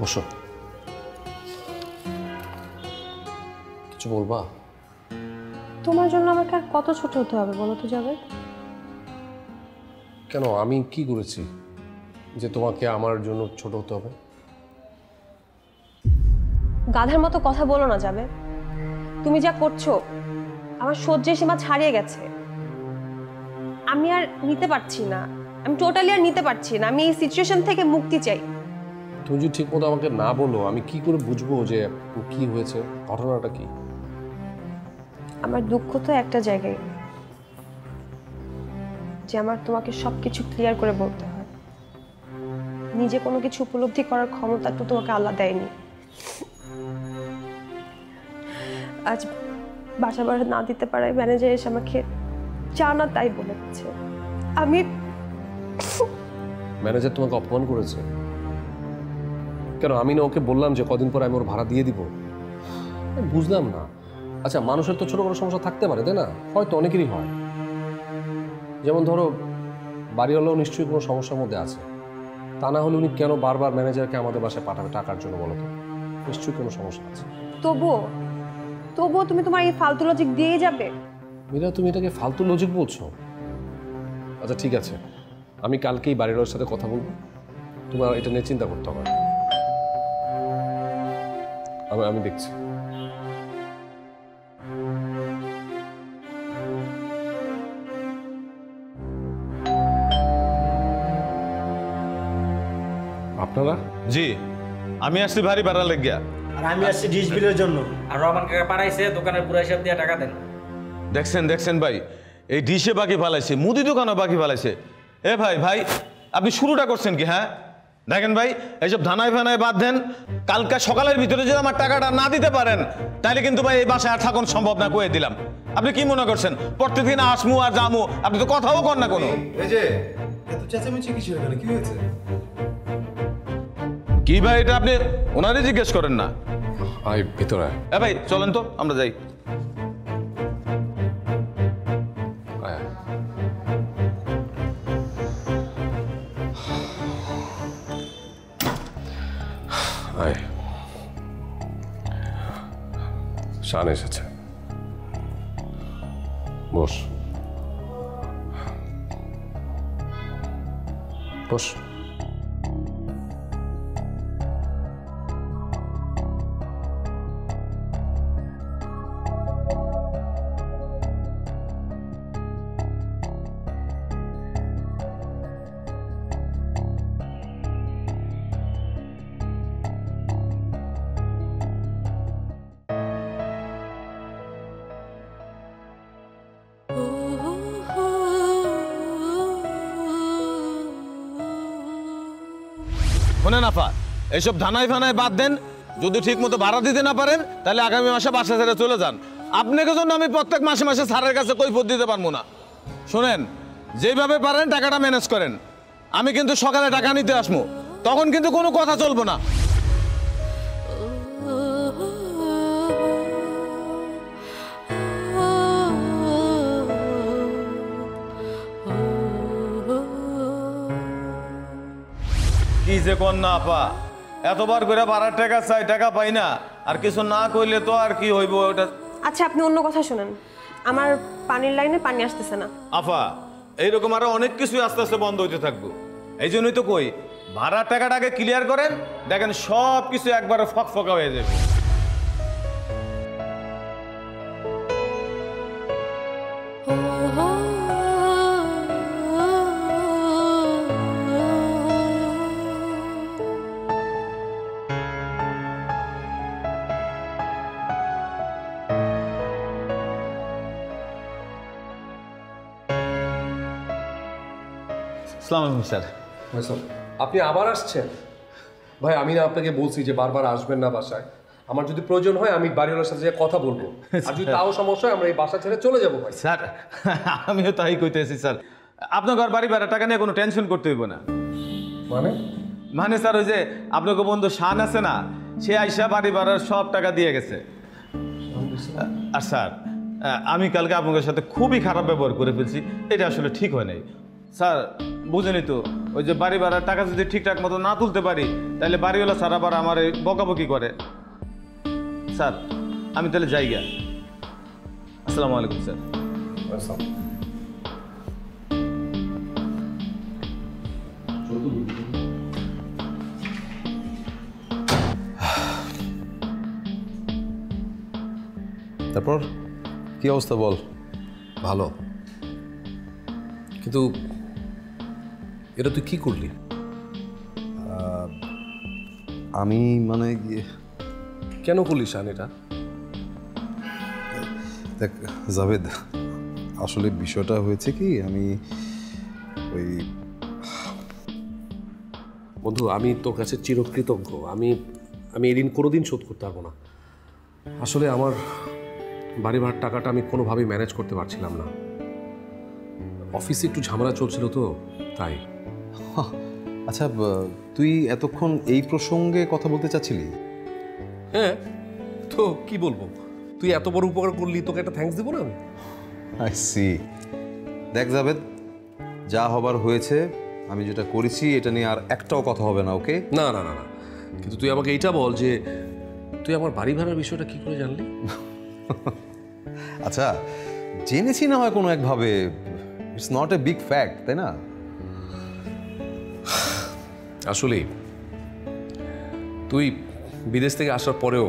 বসো, কিছু বলবা? তোমার জন্য আমাকে আর কত ছোট হতে হবে বলো তো জাভেদ? কেন, আমি কি করেছি যে তোমাকে আমার জন্য ছোট হতে হবে? গাধার মতো কথা বলো না জাভেদ। তুমি যা করছো আমার সহ্যের সীমা ছাড়িয়ে গেছে। আমি আর নিতে পারছি না, আমি টোটালি আর নিতে পারছি না। আমি এই সিচুয়েশন থেকে মুক্তি চাই। তুমি যদি ঠিক মতো আমাকে না বলো আমি কি করে বুঝবো যে কি হয়েছে, ঘটনাটা কি? আমার দুঃখ তো একটা জায়গায়, যে আমার তোমাকে সবকিছু ক্লিয়ার করে বলতে হয়। নিজে কোনো কিছু উপলব্ধি করার ক্ষমতা তো তোমাকে আল্লাহ দেয়নি। আজ বাসা ভাড়া না দিতে পারায় ম্যানেজার এসে আমাকে যা না তাই বলে দিচ্ছে। আমি ম্যানেজার তোমাকে অপমান করেছে কেন? আমি না ওকে বললাম যে কদিন পর আমি ওর ভাড়া দিয়ে দিব? বুঝলাম না। আচ্ছা, মানুষের তো ছোট বড় সমস্যা থাকতে পারে, তাই না? হয়তো অনেকেরই হয়। যেমন ধরো বাড়িওয়ালাও নিশ্চয়ই কোনো সমস্যার মধ্যে আছে, তা না হলে উনি কেন বারবার ম্যানেজারকে আমাদের বাসায় পাঠাবে টাকার জন্য বলো তো? নিশ্চয়ই কোনো সমস্যা আছে। তবুও তুমি তোমার এই ফালতু লজিক দিয়েই যাবে? মীরা, তুমি এটাকে ফালতু লজিক বলছো? আচ্ছা ঠিক আছে, আমি কালকেই বাড়ির ওর সাথে কথা বলবো, তোমার এটা নিয়ে চিন্তা করতে হবে। আমি দেখছি। আপনারা? জি, আমি আসছি ভারী ভাড়া লেগিয়া। আর আমি আসছি ডিশ বিলের জন্য। আর রহমান কাকা পাঠাইছে দোকানের পুরো হিসাব দিয়ে টাকা দেন। দেখছেন ভাই, এই ডিশে বাকি ফালাইছে, মুদি দোকানও বাকি ফালাইছে। এ ভাই আপনি শুরুটা করছেন কি? হ্যাঁ দেখেন ভাই, এইসব ধানায় ফানায় বাদ দেন। কালকে সকালের ভিতরে যদি আমার টাকাটা না দিতে পারেন তাহলে কিন্তু ভাই এই বাসায় আর থাকুন সম্ভব না, কয়ে দিলাম। আপনি কি মনে করছেন প্রত্যেকদিন আসমু আর জামু? আপনি তো কথাও কর না কোনো। এই যে এত চেঁচামেচি কিসের এখানে, কি হয়েছে? কি ভাই এটা আপনি ওনারই জিজ্ঞেস করেন না। আয় ভিতরে আয়। এ ভাই চলেন তো আমরা যাই। আয়, আয়। আয়। শান এসেছে, বস বস। শোনেন আফা, এইসব ধানাই ফানায় বাদ দেন। যদি ঠিক মতো ভাড়া দিতে না পারেন তাহলে আগামী মাসে বাসা ছেড়ে চলে যান। আপনাকে জন্য আমি প্রত্যেক মাসে মাসে স্যারের কাছে কৈফিয়ত দিতে পারবো না। শোনেন, যেভাবে পারেন টাকাটা ম্যানেজ করেন। আমি কিন্তু সকালে টাকা নিতে আসবো, তখন কিন্তু কোনো কথা চলবো না। কি যে কন্যা আপা, এতবার করে ভাড়ার টাকা চাই, টাকা পাই না। আর কিছু না কইলে তো আর কি হইব ওটা। আচ্ছা আপনি অন্য কথা শুনেন, আমার পানির লাইনে পানি আসতেছে না। আফা, এইরকম আরো অনেক কিছু আস্তে আস্তে বন্ধ হইতে থাকবো। এই জন্যই তো কই, ভাড়ার টাকাটাকে ক্লিয়ার করেন, দেখেন সব কিছু একবারে ফকফকা হয়ে যাবে। আসসালামু আলাইকুম স্যার। আপনি আবার আসছেন? ভাই আমি না আপনাকে বলছি যে বারবার আসবেন না বাসায়। আমার যদি প্রয়োজন হয় আমি বাড়িওয়ালার সাথে কথা বলবো, আর যদি তাও সমস্যা হয় আমরা এই বাসা ছেড়ে চলে যাবো। ভাই স্যার, আমিও তাই কইতেছি স্যার। আপনার ঘর বাড়ি ভাড়া টাকা নিয়ে কোনো টেনশন করতে হইব না। মানে স্যার, ওই যে আপনাকে বন্ধু শান আছে না, সে আইসা বাড়ি ভাড়ার সব টাকা দিয়ে গেছে। আর স্যার, আমি কালকে আপনাদের সাথে খুবই খারাপ ব্যবহার করে ফেলছি, এটা আসলে ঠিক হয় নাই। স্যার বুঝেনি তো, ওই যে বাড়ি ভাড়ার টাকা যদি ঠিকঠাক মতো না তুলতে পারি তাহলে বাড়িওয়ালা স্যার আবার আমার বকাবকি করে। স্যার আমি তাহলে যাই গা। আসসালামু আলাইকুম স্যার। তারপর কি অবস্থা বল? ভালো, কিন্তু এটা তুই কি করলি? আমি মানে কেন করলি শান এটা? দেখ জাভেদ, আসলে বিষয়টা হয়েছে কি, আমি ওই বন্ধু আমি তোর কাছে চিরকৃতজ্ঞ। আমি এই ঋণ কোনোদিন শোধ করতে পারবো না। আসলে আমার বাড়ি ভাড়ার টাকাটা আমি কোনোভাবেই ম্যানেজ করতে পারছিলাম না। অফিসে একটু ঝামেলা চলছিল তো তাই। আচ্ছা, তুই এতক্ষণ এই প্রসঙ্গে কথা বলতে চাচ্ছিলি? হ্যাঁ, তো কি বলবো, তুই এত বড় উপকার করলি, তোকে একটা থ্যাঙ্কস দেবো না আমি? I see. দেখ জাভেদ, যা হবার হয়েছে, আমি যেটা করেছি এটা নিয়ে আর একটাও কথা হবে না, ওকে? না না না না, কিন্তু তুই আমাকে এইটা বল যে তুই আমার বাড়ি ভাড়ার বিষয়টা কি করে জানলি? আচ্ছা, জেনেছি না হয় কোনো একভাবে, it's not a big fact, তাই না? আসলে তুই বিদেশ থেকে আসার পরেও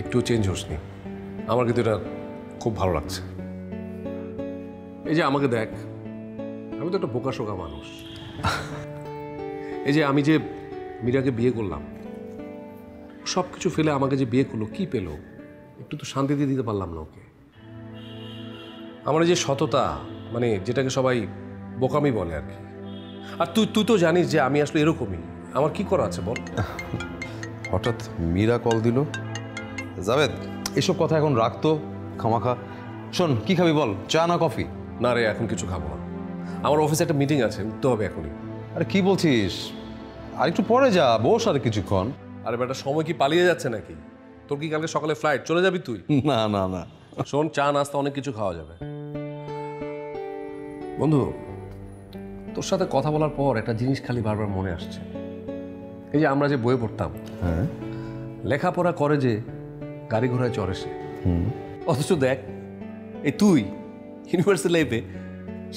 একটু চেঞ্জ হসনি। আমার কিন্তু এটা খুব ভালো লাগছে। এই যে আমাকে দেখ, আমি তো একটা বোকাশোকা মানুষ। এই যে আমি যে মীরাকে বিয়ে করলাম, সব কিছু ফেলে আমাকে যে বিয়ে করলো, কি পেলো? একটু তো শান্তি দিয়ে দিতে পারলাম না ওকে। আমার এই যে সততা, মানে যেটাকে সবাই বোকামি বলে আর কি। আর তুই তো জানিস যে আমি আসলে এরকমই। আমার কি করা আছে বল? হঠাৎ মীরা কল দিল। জাভেদ, এসব কথা এখন রাখতো, খামাখা শোন কি খাবি বল, চা না কফি? না রে, এখন কিছু খাবো না, আমার অফিসে একটা মিটিং আছে, উঠতে হবে এখনই। আরে কি বলছিস, আর একটু পরে যা, বস আর কিছুক্ষণ। আরে বেটা, সময় কি পালিয়ে যাচ্ছে নাকি? তোর কি কালকে সকালে ফ্লাইট, চলে যাবি তুই? না না না, শোন, চা নাস্তা অনেক কিছু খাওয়া যাবে। বন্ধু, তোর সাথে কথা বলার পর একটা জিনিস খালি বারবার মনে আসছে। এই যে আমরা যে বইয়ে পড়তাম, হ্যাঁ লেখাপড়া করে যে গাড়ি ঘোড়ায় চড়ে সে, অথচ দেখ এই তুই ইউনিভার্সিটি লাইফে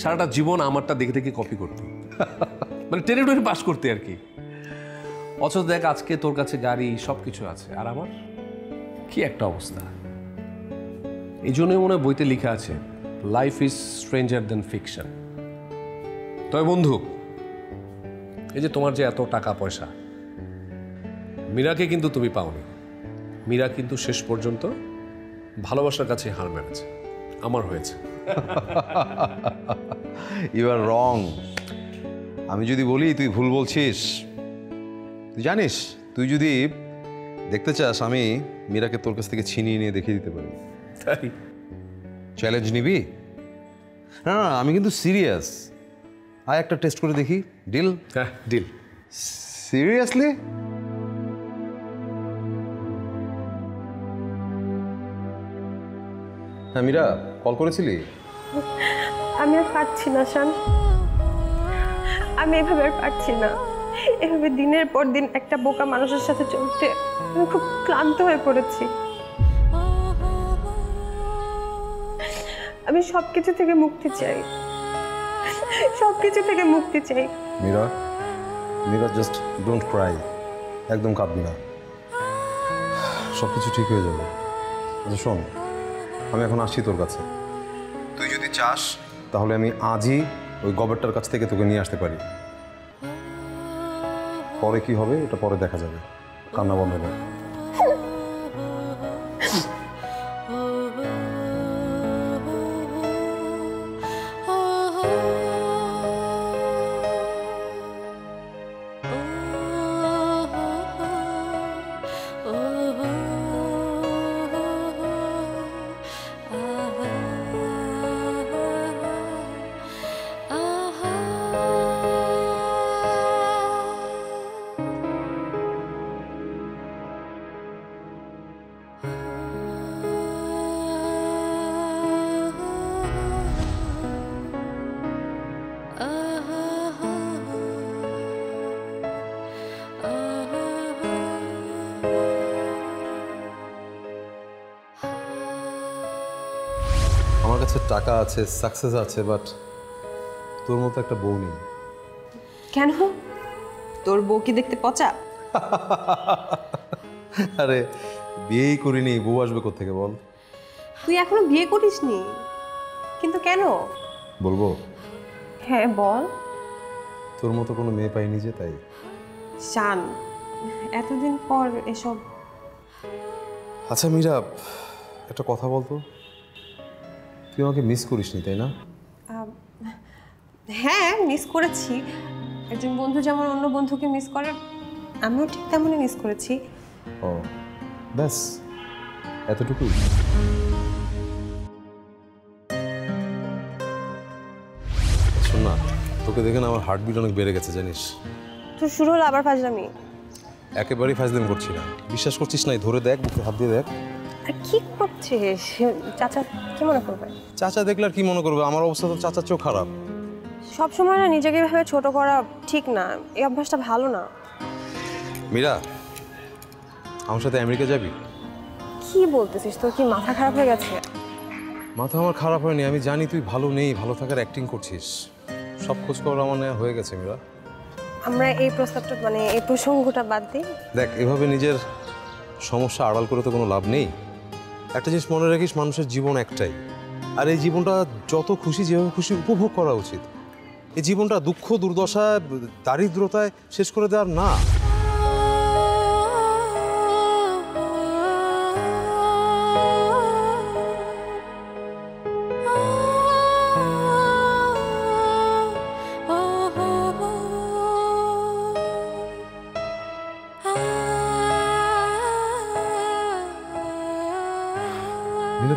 সারাটা জীবন আমারটা দেখে দেখে কপি করতি, মানে টেরিটরি পাস করতে আর কি। অথচ দেখ আজকে তোর কাছে গাড়ি সব কিছু আছে, আর আমার কি একটা অবস্থা। এই জন্যই মনে হয় বইতে লেখা আছে, life is stranger then fiction. তবে বন্ধু, এই যে তোমার যে এত টাকা পয়সা, মীরাকে কিন্তু তুমি পাওনি। মীরা কিন্তু শেষ পর্যন্ত ভালোবাসার কাছে হার মেনেছে, আমার হয়েছে। ইউ আর রং। আমি যদি বলি তুই ভুল বলছিস। তুই জানিস, তুই যদি দেখতে চাস আমি মীরাকে তোর কাছ থেকে ছিনিয়ে নিয়ে দেখিয়ে দিতে পারি। তাই? চ্যালেঞ্জ নিবি? না না, আমি কিন্তু সিরিয়াস। আয় একটা টেস্ট করে দেখি, ডিল? হ্যাঁ, ডিল। সিরিয়াসলি? হ্যাঁ মীরা, কল করেছিলি? আমি আর পারছি না শান, আমি এভাবে আর পারছি না। এভাবে দিনের পর দিন একটা বোকা মানুষের সাথে চলতে আমি খুব ক্লান্ত হয়ে পড়েছি। আমি সবকিছু থেকে মুক্তি চাই, সবকিছু থেকে মুক্তি চাই। Meera, Meera just don't cry, একদম কাঁদবি না, সব কিছু ঠিক হয়ে যাবে। আচ্ছা শোন, আমি এখন আসছি তোর কাছে। তুই যদি চাস তাহলে আমি আজই ওই গবেরটার কাছ থেকে তোকে নিয়ে আসতে পারি। পরে কি হবে এটা পরে দেখা যাবে, কান্না বন্ধ কর। আমার কাছে টাকা আছে, সাকসেস আছে, বাট তোর মতো একটা বউ নেই। কেন? তোর বউ কি দেখতে পচা? আরে বিয়েই করিনি, বউ আসবে কোত্থেকে বল? তুই এখনো বিয়ে করিসনি, কিন্তু কেন? বলবো? হ্যাঁ বল। তোর মতো কোনো মেয়ে পাইনি যে, তাই। শান, এতদিন পর এসব। আচ্ছা মীরা, একটা কথা বলতো, তুই আমাকে মিস করিসনি তাই না? হ্যাঁ, মিস করেছি। একজন বন্ধু যেমন অন্য বন্ধুকে মিস করে, আমিও ঠিক তেমনই মিস করেছি। ও ব্যাস, এতটুকুই। শোন না, তোকে দেখে না আমার হার্টবিট অনেক বেড়ে গেছে জানিস। তোর শুরু হলো আবার ফাজলামি। একেবারেই ফাজলামি করছি না, বিশ্বাস করছিস না? ধরে দেখ, বুকে হাত দিয়ে দেখ। আর কি করছিস? চাচা কি মনে করবে? চাচা দেখলে আর কি মনে করবে? আমার অবস্থা তো চাচার চেয়েও খারাপ। সবসময় না নিজেকে এভাবে ছোট করা ঠিক না, এই অভ্যাসটা ভালো না। মীরা, আমার সাথে আমেরিকা যাবি? কি বলতেছিস? তোর কি মাথা খারাপ হয়ে গেছে? মাথা আমার খারাপ হয়নি, আমি জানি তুই ভালো নেই, ভালো থাকার অ্যাক্টিং করছিস। সব খোঁজ খবর আমার নেওয়া হয়ে গেছে মীরা। আমরা এই প্রস্তাবটা মানে এই প্রসঙ্গটা বাদ দিই। দেখ, এভাবে নিজের সমস্যা আড়াল করে তো কোনো লাভ নেই। একটা জিনিস মনে রাখিস, মানুষের জীবন একটাই, আর এই জীবনটা যত খুশি যেভাবে খুশি উপভোগ করা উচিত। এই জীবনটা দুঃখ দুর্দশায় দারিদ্রতায় শেষ করে দেওয়ার না।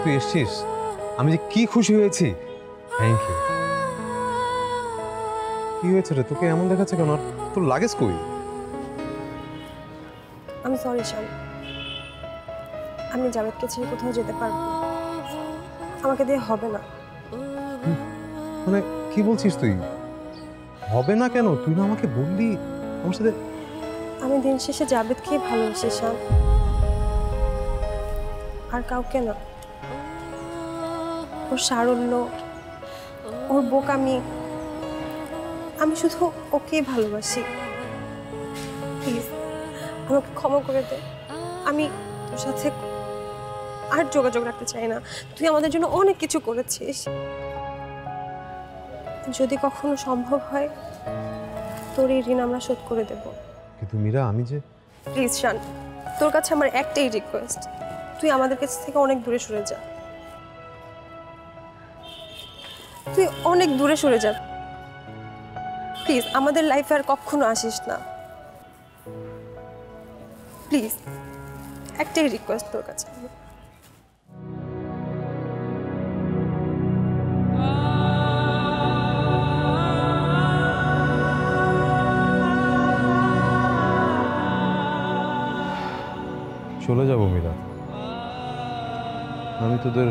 তুই এসছিস, আমি যে কি খুশি হয়েছি। Thank you. কি হয়েছে রে, তোকে এমন দেখাচ্ছে কেন? আর তোর লাগেজ কই? আমি সরি শান, আমি জাভেদকে ছেড়ে কোথাও যেতে পারবো না, আমাকে দিয়ে হবে না। মানে কি বলছিস তুই? হবে না কেন? তুই না আমাকে বললি আমার সাথে। আমি দিন শেষে জাভেদকেই ভালোবাসি শান, আর কাউকে না। ওর সারল্য, ওর বোকামি, আমি শুধু ওকেই ভালোবাসি। প্লিজ আমাকে ক্ষমা করে দে, আমি তোর সাথে আর যোগাযোগ রাখতে চাই না। তুই আমাদের জন্য অনেক কিছু করেছিস, যদি কখনো সম্ভব হয় তোর এই ঋণ আমরা শোধ করে দেব। কিন্তু মীরা, আমি যে। প্লিজ শান, তোর কাছে আমার একটাই রিকোয়েস্ট, তুই আমাদের কাছ থেকে অনেক দূরে সরে যা। তুই অনেক দূরে সরে যা প্লিজ, আমাদের লাইফে আর কখনো আসিস না। প্লিজ, একটাই রিকোয়েস্ট তোর কাছে। চলে যাব মীরা, আমি তোদের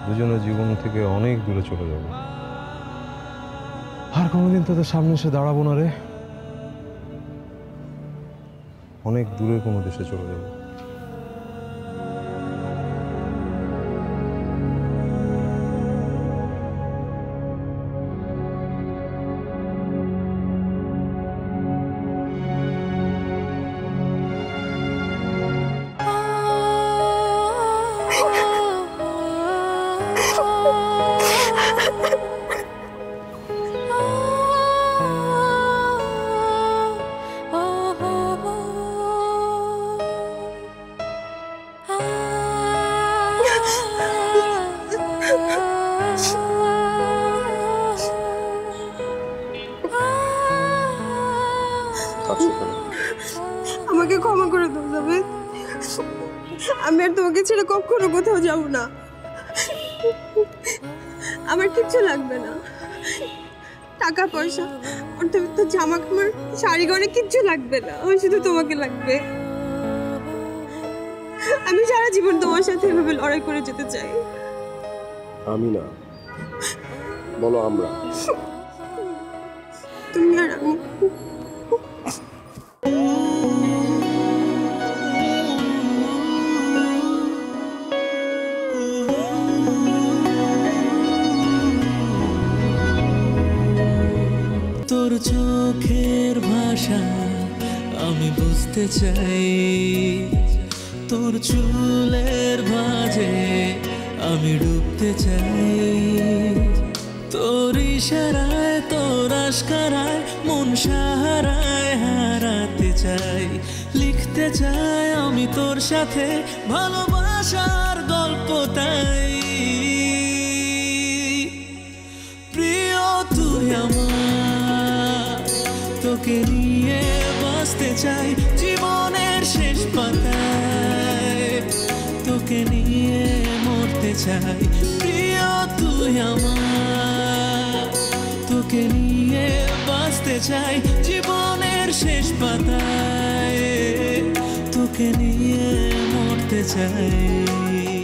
দুজনের জীবন থেকে অনেক দূরে চলে যাব। আর কোনোদিন তোদের সামনে এসে দাঁড়াবো না রে। অনেক দূরে কোনো দেশে চলে যাব। আমাকে ক্ষমা করে দাও জাভেদ, আমি আর তোমাকে ছেড়ে কখনো কোথাও যাব না। আমার কিচ্ছু লাগবে না, টাকা পয়সা, অর্থাৎ জামা কাপড়, শাড়ি ঘরে কিচ্ছু লাগবে না, আমার শুধু তোমাকে লাগবে। আমি সারা জীবন তোমার সাথে এভাবে লড়াই করে যেতে চাই। আমি না, বলো আমরা। তুমি আর আমি। তোর চোখের ভাষা আমি বুঝতে চাই, তোর চুলের ভাঁজে আমি ডুবতে চাই, তোর ইশারায় তোর আশকারায় মন সাহারায় হারাতে চাই, লিখতে চাই আমি তোর সাথে ভালোবাসার গল্প। তাই প্রিয় তুই আমার, তোকে নিয়ে বাঁচতে চাই জীবনের শেষ পাতায়, তোকে নিয়ে মরতে চাই। প্রিয় তুই আমার, তোকে নিয়ে বাঁচতে চাই জীবনের শেষ পাতায়, তোকে নিয়ে মরতে চাই।